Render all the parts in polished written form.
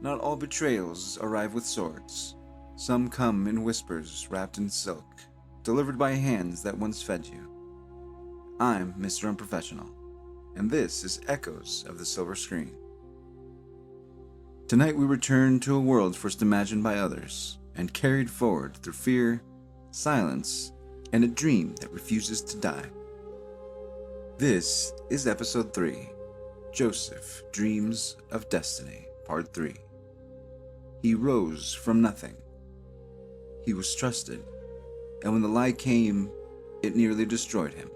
Not all betrayals arrive with swords. Some come in whispers wrapped in silk, delivered by hands that once fed you. I'm Mr. Unprofessional, and this is Echoes of the Silver Screen. Tonight we return to a world first imagined by others, and carried forward through fear, silence, and a dream that refuses to die. This is Episode 3, Joseph Dreams of Destiny, Part 3. He rose from nothing. He was trusted, and when the lie came, it nearly destroyed him.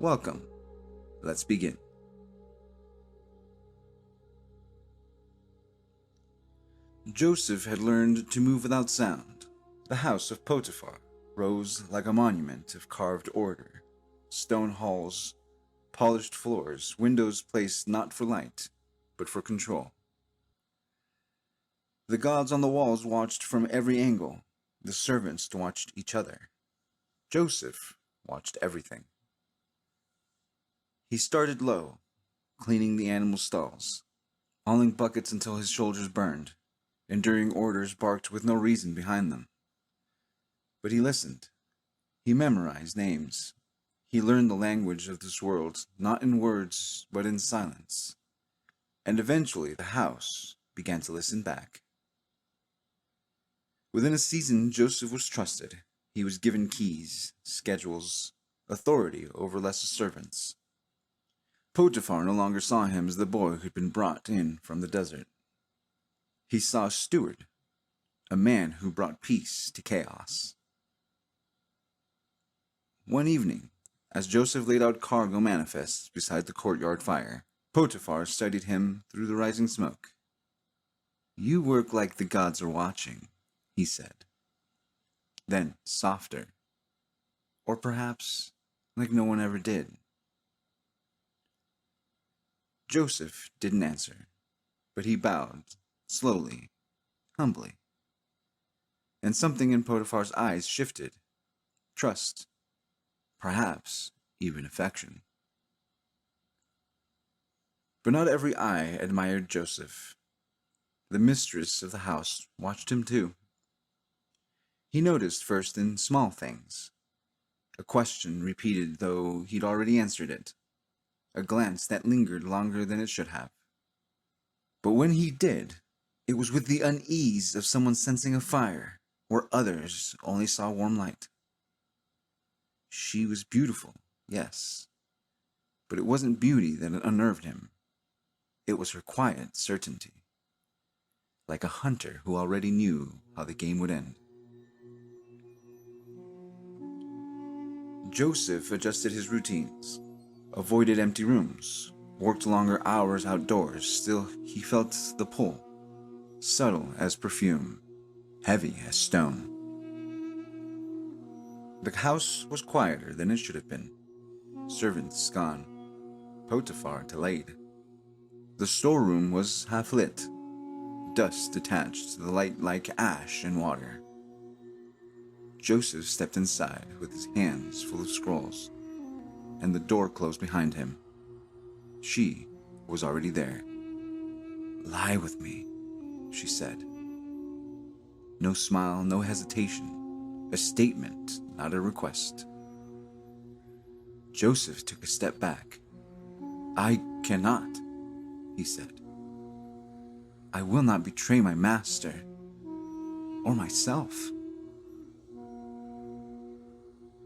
Welcome. Let's begin. Joseph had learned to move without sound. The house of Potiphar rose like a monument of carved order. Stone halls, polished floors, windows placed not for light, but for control. The gods on the walls watched from every angle. The servants watched each other. Joseph watched everything. He started low, cleaning the animal stalls, hauling buckets until his shoulders burned, enduring orders barked with no reason behind them. But he listened. He memorized names. He learned the language of this world, not in words, but in silence. And eventually the house began to listen back. Within a season, Joseph was trusted. He was given keys, schedules, authority over lesser servants. Potiphar no longer saw him as the boy who'd been brought in from the desert. He saw a steward, a man who brought peace to chaos. One evening, as Joseph laid out cargo manifests beside the courtyard fire, Potiphar studied him through the rising smoke. "You work like the gods are watching," he said. Then, softer. Or perhaps, like no one ever did. Joseph didn't answer, but he bowed, slowly, humbly. And something in Potiphar's eyes shifted. Trust. Perhaps even affection. But not every eye admired Joseph. The mistress of the house watched him too. He noticed first in small things. A question repeated though he'd already answered it. A glance that lingered longer than it should have. But when he did, it was with the unease of someone sensing a fire where others only saw warm light. She was beautiful, yes, but it wasn't beauty that unnerved him. It was her quiet certainty, like a hunter who already knew how the game would end. Joseph adjusted his routines, avoided empty rooms, worked longer hours outdoors. Still, he felt the pull, subtle as perfume, heavy as stone. The house was quieter than it should have been. Servants gone. Potiphar delayed. The storeroom was half lit, dust attached to the light like ash in water. Joseph stepped inside with his hands full of scrolls, and the door closed behind him. She was already there. "Lie with me," she said. No smile, no hesitation. A statement, not a request. Joseph took a step back. "I cannot," he said. "I will not betray my master, or myself."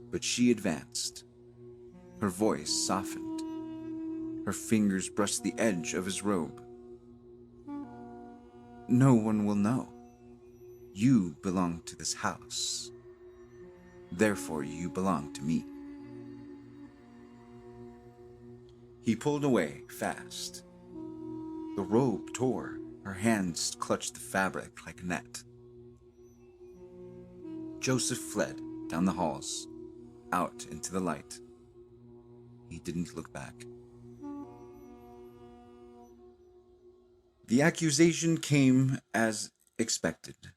But she advanced. Her voice softened. Her fingers brushed the edge of his robe. "No one will know. You belong to this house. Therefore you belong to me." He pulled away fast. The robe tore. Her hands clutched the fabric like a net. Joseph fled down the halls, out into the light. He didn't look back. The accusation came as expected.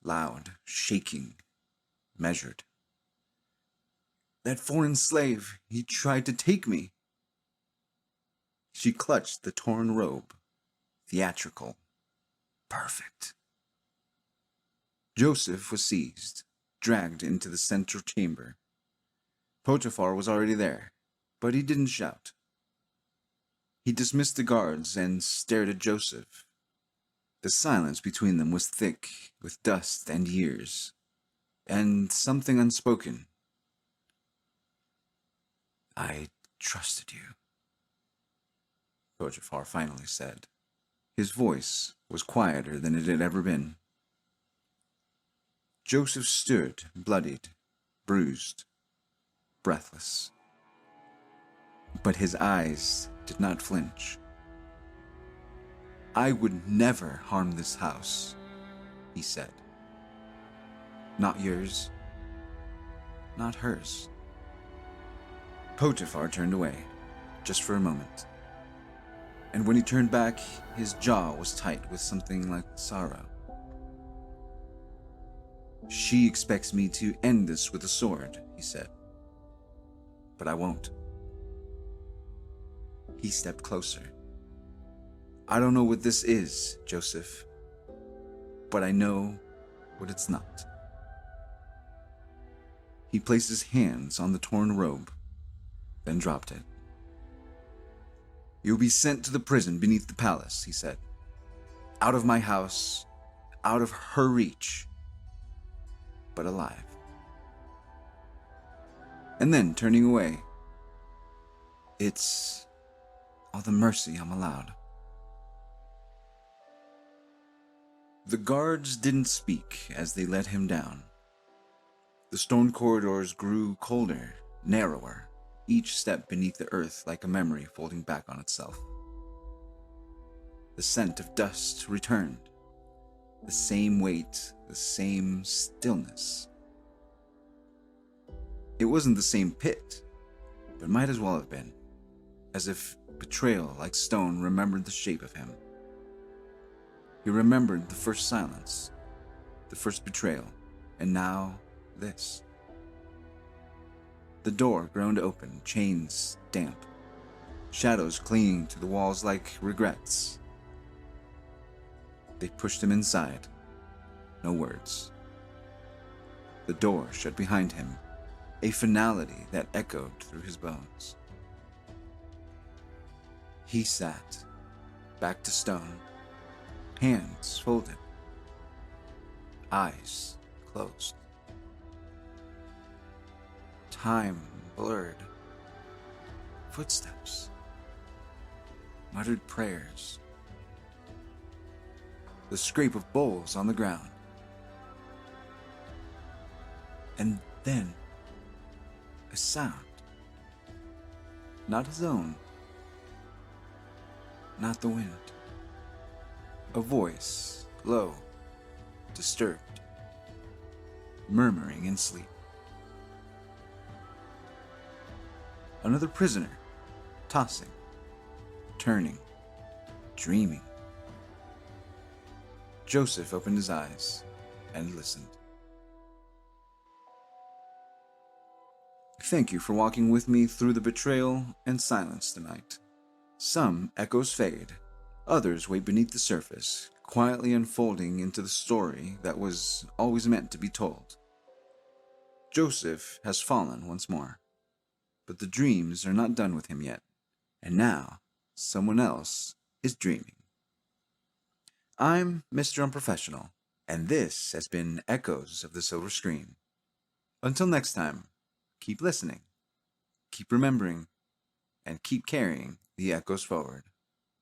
Loud, shaking, measured. "That foreign slave, he tried to take me." She clutched the torn robe, theatrical, Perfect. Joseph was seized, dragged into the central chamber. Potiphar was already there, but he didn't shout. He dismissed the guards and stared at Joseph. The silence between them was thick with dust and years, and something unspoken. I trusted you, Potiphar finally said. His voice was quieter than it had ever been. Joseph stood, bloodied, bruised, breathless. But his eyes did not flinch. I would never harm this house, he said. Not yours, not hers. Potiphar turned away, just for a moment. And when he turned back, his jaw was tight with something like sorrow. She expects me to end this with a sword, he said. But I won't. He stepped closer. I don't know what this is, Joseph, but I know what it's not. He placed his hands on the torn robe, then dropped it. You'll be sent to the prison beneath the palace, he said. Out of my house, out of her reach, but alive. And then, turning away, it's all the mercy I'm allowed. The guards didn't speak as they let him down. The stone corridors grew colder, narrower, each step beneath the earth like a memory folding back on itself. The scent of dust returned. The same weight, the same stillness. It wasn't the same pit, but might as well have been, as if betrayal like stone remembered the shape of him. He remembered the first silence, the first betrayal, and now this. The door groaned open, chains damp, shadows clinging to the walls like regrets. They pushed him inside. No words. The door shut behind him, a finality that echoed through his bones. He sat, back to stone, hands folded, eyes closed. Time blurred. Footsteps. Muttered prayers. The scrape of bowls on the ground. And then, a sound. Not his own. Not the wind. A voice, low, disturbed, murmuring in sleep. Another prisoner, tossing, turning, dreaming. Joseph opened his eyes and listened. Thank you for walking with me through the betrayal and silence tonight. Some echoes fade, others wait beneath the surface, quietly unfolding into the story that was always meant to be told. Joseph has fallen once more, but the dreams are not done with him yet, and now someone else is dreaming. I'm Mr. Unprofessional, and this has been Echoes of the Silver Screen. Until next time, keep listening, keep remembering, and keep carrying the echoes forward.